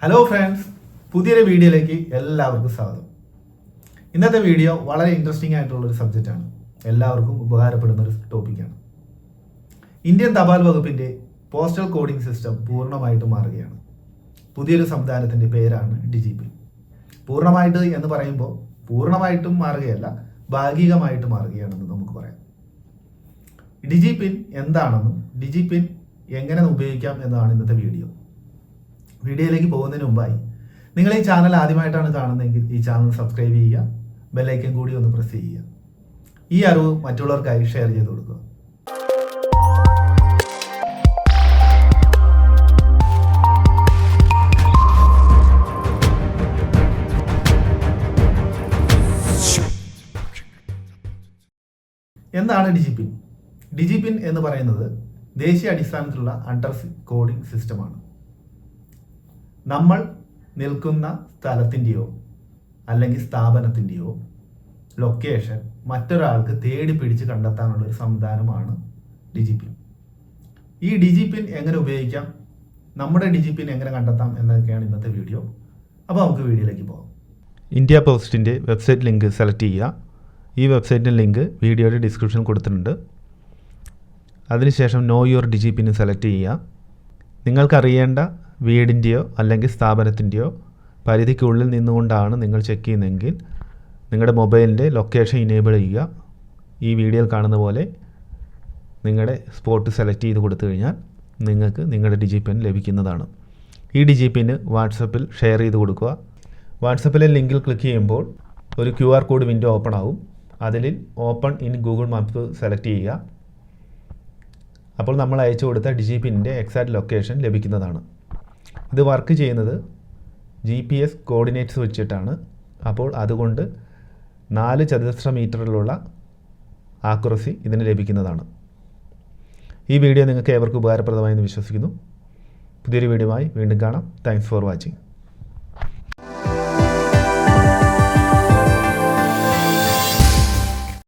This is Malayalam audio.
ഹലോ ഫ്രണ്ട്സ്, പുതിയൊരു വീഡിയോയിലേക്ക് എല്ലാവർക്കും സ്വാഗതം. ഇന്നത്തെ വീഡിയോ വളരെ ഇൻട്രസ്റ്റിംഗ് ആയിട്ടുള്ളൊരു സബ്ജക്റ്റാണ്. എല്ലാവർക്കും ഉപകാരപ്പെടുന്ന ഒരു ടോപ്പിക്കാണ്. ഇന്ത്യൻ തപാൽ വകുപ്പിൻ്റെ പോസ്റ്റൽ കോഡിംഗ് സിസ്റ്റം പൂർണ്ണമായിട്ടും മാറുകയാണ്. പുതിയൊരു സംവിധാനത്തിൻ്റെ പേരാണ് ഡിജിപിൻ. പൂർണ്ണമായിട്ട് എന്ന് പറയുമ്പോൾ പൂർണ്ണമായിട്ടും മാറുകയല്ല, ഭാഗികമായിട്ട് മാറുകയാണെന്ന് നമുക്ക് പറയാം. ഡിജിപിൻ എന്താണെന്നും ഡിജിപിൻ എങ്ങനെ ഉപയോഗിക്കാം എന്നതാണ് ഇന്നത്തെ വീഡിയോ. വീഡിയോയിലേക്ക് പോകുന്നതിന് മുമ്പായി നിങ്ങൾ ഈ ചാനൽ ആദ്യമായിട്ടാണ് കാണുന്നതെങ്കിൽ ഈ ചാനൽ സബ്സ്ക്രൈബ് ചെയ്യുക, ബെല്ലൈക്കൻ കൂടി ഒന്ന് പ്രസ് ചെയ്യുക. ഈ അറിവ് മറ്റുള്ളവർക്കായി ഷെയർ ചെയ്ത് കൊടുക്കുക. എന്താണ് ഡിജിപിൻ? ഡിജിപിൻ എന്ന് പറയുന്നത് ദേശീയ അടിസ്ഥാനത്തിലുള്ള അഡ്രസ് കോഡിംഗ് സിസ്റ്റമാണ്. നമ്മൾ നിൽക്കുന്ന സ്ഥലത്തിൻ്റെയോ അല്ലെങ്കിൽ സ്ഥാപനത്തിൻ്റെയോ ലൊക്കേഷൻ മറ്റൊരാൾക്ക് തേടി പിടിച്ച് കണ്ടെത്താനുള്ള ഒരു സംവിധാനമാണ് ഡിജിപിൻ. ഈ ഡിജിപിൻ എങ്ങനെ ഉപയോഗിക്കാം, നമ്മുടെ ഡിജിപിൻ എങ്ങനെ കണ്ടെത്താം എന്നതൊക്കെയാണ് ഇന്നത്തെ വീഡിയോ. അപ്പോൾ നമുക്ക് വീഡിയോയിലേക്ക് പോകാം. ഇന്ത്യ പോസ്റ്റിൻ്റെ വെബ്സൈറ്റ് ലിങ്ക് സെലക്ട് ചെയ്യുക. ഈ വെബ്സൈറ്റിൻ്റെ ലിങ്ക് വീഡിയോയുടെ ഡിസ്ക്രിപ്ഷനിൽ കൊടുത്തിട്ടുണ്ട്. അതിനുശേഷം നോ യുവർ ഡിജിപിൻ സെലക്ട് ചെയ്യുക. നിങ്ങൾക്കറിയേണ്ട വീടിൻ്റെയോ അല്ലെങ്കിൽ സ്ഥാപനത്തിൻ്റെയോ പരിധിക്കുള്ളിൽ നിന്നുകൊണ്ടാണ് നിങ്ങൾ ചെക്ക് ചെയ്യുന്നതെങ്കിൽ നിങ്ങളുടെ മൊബൈലിൻ്റെ ലൊക്കേഷൻ ഇനേബിൾ ചെയ്യുക. ഈ വീഡിയോയിൽ കാണുന്ന പോലെ നിങ്ങളുടെ സ്പോട്ട് സെലക്ട് ചെയ്ത് കൊടുത്തു കഴിഞ്ഞാൽ നിങ്ങൾക്ക് നിങ്ങളുടെ ഡിജിപിൻ ലഭിക്കുന്നതാണ്. ഈ ഡിജിപിന് വാട്സപ്പിൽ ഷെയർ ചെയ്ത് കൊടുക്കുക. വാട്സപ്പിലെ ലിങ്കിൽ ക്ലിക്ക് ചെയ്യുമ്പോൾ ഒരു QR കോഡ് വിൻഡോ ഓപ്പൺ ആവും. അതിൽ open in Google map select ചെയ്യുക. അപ്പോൾ നമ്മൾ അയച്ചു കൊടുത്ത ഡിജിപിൻ്റെ എക്സാക്റ്റ് ലൊക്കേഷൻ ലഭിക്കുന്നതാണ്. ഇത് വർക്ക് ചെയ്യുന്നത് GPS കോർഡിനേറ്റ്സ് വെച്ചിട്ടാണ്. അപ്പോൾ അതുകൊണ്ട് 4 ചതുരശ്ര മീറ്ററിലുള്ള ആക്യുറസി ഇതിന് ലഭിക്കുന്നതാണ്. ഈ വീഡിയോ നിങ്ങൾക്ക് ഏവർക്കും ഉപകാരപ്രദമായി എന്ന് വിശ്വസിക്കുന്നു. പുതിയൊരു വീഡിയോയുമായി വീണ്ടും കാണാം. Thanks for watching.